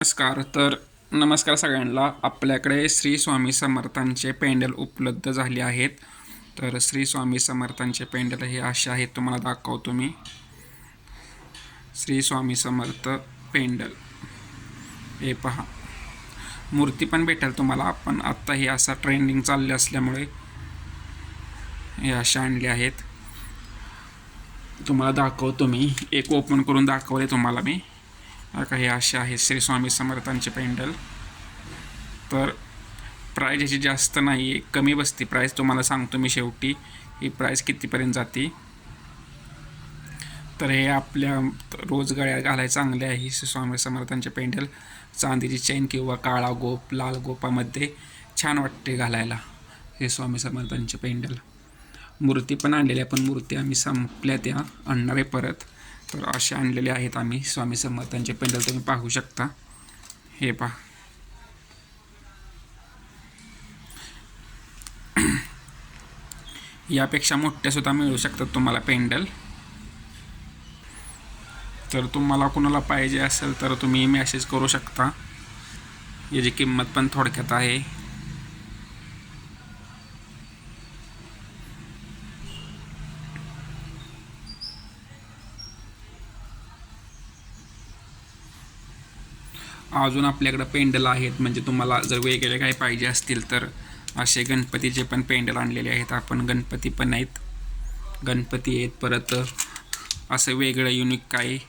नमस्कार सगळ्यांना. आपल्याकडे श्री स्वामी समर्थांचे पेंडल उपलब्ध झाले आहेत. तर श्री स्वामी समर्थांचे पेंडल हे असे आहेत, तुम्हाला दाखवतो मी. श्री स्वामी समर्थ पेंडल हे पहा, मूर्ती पण भेटेल तुम्हाला. पण आत्ता हे असा ट्रेंडिंग चालले असल्यामुळे हे असे आणले आहेत. तुम्हाला दाखवतो मी, एक ओपन करून दाखवले तुम्हाला मी. हे असे आहे श्री स्वामी समर्थांचे पेंडल. तर प्राईज याची जास्त नाही आहे, कमी बसती प्राईज. तुम्हाला सांगतो मी शेवटी ही प्राईज कितीपर्यंत जाते. तर हे आपल्या रोज गळ्यात घालायला चांगले आहे श्री स्वामी समर्थांचे पेंडल. चांदीची चेन किंवा काळा गोप, लाल गोपामध्ये छान वाटते घालायला हे स्वामी समर्थांचे पेंडल. मूर्ती पण आणलेली आहे, पण मूर्ती आम्ही संपल्या, त्या आणणार आहे परत. तर असे आणलेले आहेत आम्ही स्वामी समर्थांचे पेंडल. तुम्ही पाहू शकता, हे पहा. यापेक्षा मोठ्या सुद्धा मिळू शकतात तुम्हाला पेंडल. तर तुम्हाला कुणाला पाहिजे असेल तर तुम्ही मेसेज करू शकता. याची किंमत पण थोडक्यात आहे. अजून आपल्याकडे पेंडल आहेत, म्हणजे तुम्हाला जर वेगळे काही पाहिजे असतील तर असे गणपतीचे पण पेंडल आणलेले आहेत आपण. गणपती पण आहेत, गणपती आहेत. परत असं वेगळं युनिक काही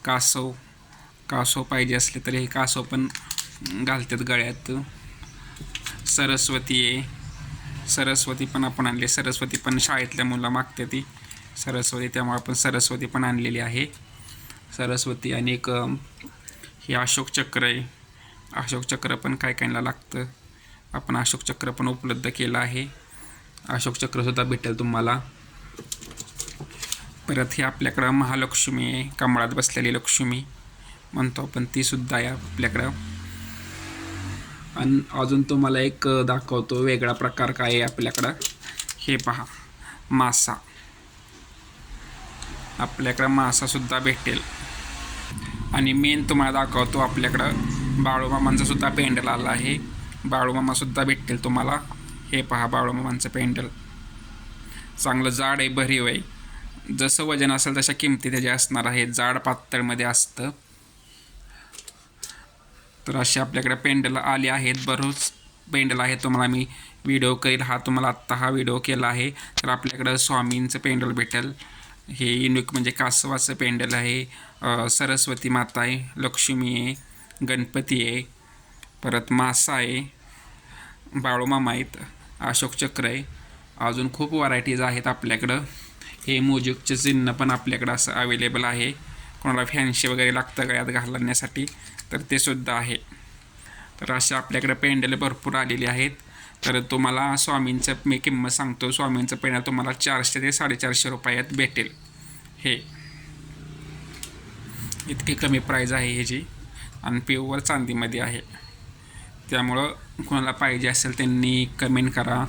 कासव पाहिजे असले तर हे कासव पण घालतात गळ्यात. सरस्वती पण आपण आणली. सरस्वती पण शाळेतल्या मुलं मागते ती सरस्वती, त्यामुळे आपण सरस्वती पण आणलेली आहे. सरस्वती आणि एक हे अशोक चक्र आहे. अशोक चक्र पण काय कायला लागतं, आपण अशोक चक्र पण उपलब्ध केलं आहे. अशोक चक्रसुद्धा भेटेल तुम्हाला. परत हे आपल्याकडं महालक्ष्मी आहे, कमळात बसलेली लक्ष्मी म्हणतो आपण, तीसुद्धा आहे आपल्याकडं. आणि अजून तुम्हाला एक दाखवतो वेगळा प्रकार काय आहे आपल्याकडं. हे पहा, मासा. आपल्याकडं मासासुद्धा भेटेल. आणि मेन तुम्हाला दाखवतो, आपल्याकडं बाळूमामांचा सुद्धा पेंडल आला आहे. बाळूमामासुद्धा भेटेल तुम्हाला. हे पहा, बाळूमामांचं पेंडल चांगलं जाड आहे, भरीव आहे. जसं वजन असेल तशा किमती त्याच्या असणार आहे. जाड पातळमध्ये असतं. तर असे आपल्याकडे पेंडल आले आहेत. बरोच पेंडल आहे, तुम्हाला मी व्हिडिओ करील. तुम्हाला आत्ता हा व्हिडिओ केला आहे. तर आपल्याकडं स्वामींचं पेंडल भेटेल. हे युनिक म्हणजे कासवाचं पेंडल आहे. सरस्वती माता आहे, लक्ष्मी आहे, गणपती आहे, परत मासा आहे, बाळूमामा आहेत, अशोक चक्र आहे. अजून खूप व्हरायटीज आहेत आपल्याकडं. हे मोजूकचे चिन्ह पण आपल्याकडं असं अवेलेबल आहे. कोणाला फॅन्सी वगैरे लागतं गळ्यात घालण्यासाठी तर ते सुद्धा आहे. तर असे आपल्याकडे पेंडल भरपूर आलेले आहेत. तर तुम्हाला स्वामींचं मी किंमत सांगतो. स्वामींचं पेंडल तुम्हाला 400 ते 450 रुपयात भेटेल. हे इतकी कमी प्राईज आहे ह्याची, आणि प्युअर चांदीमध्ये आहे. त्यामुळं कोणाला पाहिजे असेल त्यांनी कमेंट करा,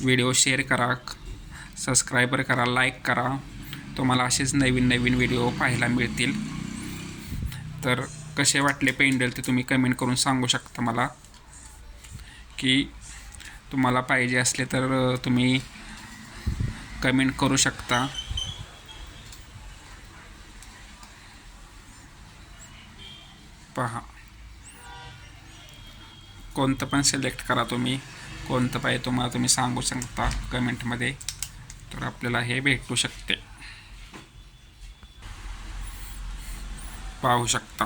व्हिडिओ शेअर करा, सबस्क्राईबर करा, लाईक करा. तुम्हाला असेच नवीन नवीन व्हिडिओ पाहायला मिळतील. तर कसे वाटले पेंडल ते तुम्ही कमेंट करून सांगू शकता मला, की तुम्हाला पाहिजे असले तर तुम्ही कमेंट करू शकता. पहा, कोणतं पण सिलेक्ट करा तुम्ही, कोणतं पाहिजे तुम्हाला तुम्ही सांगू शकता कमेंटमध्ये. तर आपल्याला हे भेटू शकते. पाहू शकता,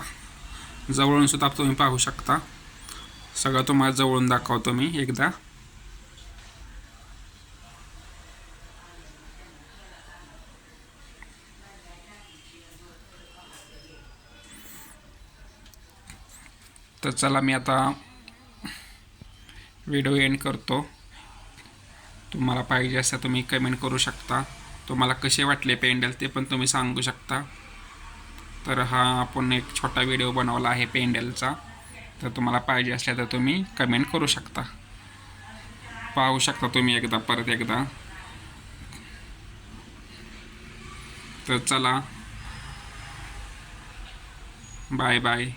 जवळून सुद्धा तुम्ही पाहू शकता. सगळं तुम्हाला जवळून दाखवतो मी एकदा. तर चला, मी आता व्हिडिओ एंड करतो. तुम्हाला पाहिजे असं तुम्ही कमेंट करू शकता. तुम्हाला कसे वाटले पेंडल ते पण तुम्ही सांगू शकता. तर हा आपण एक छोटा व्हिडिओ बनवला आहे पेंडलचा. तर तुम्हाला पाहिजे असल्या तर तुम्ही कमेंट करू शकता. पाहू शकता तुम्ही एकदा, परत एकदा. तर चला, बाय बाय.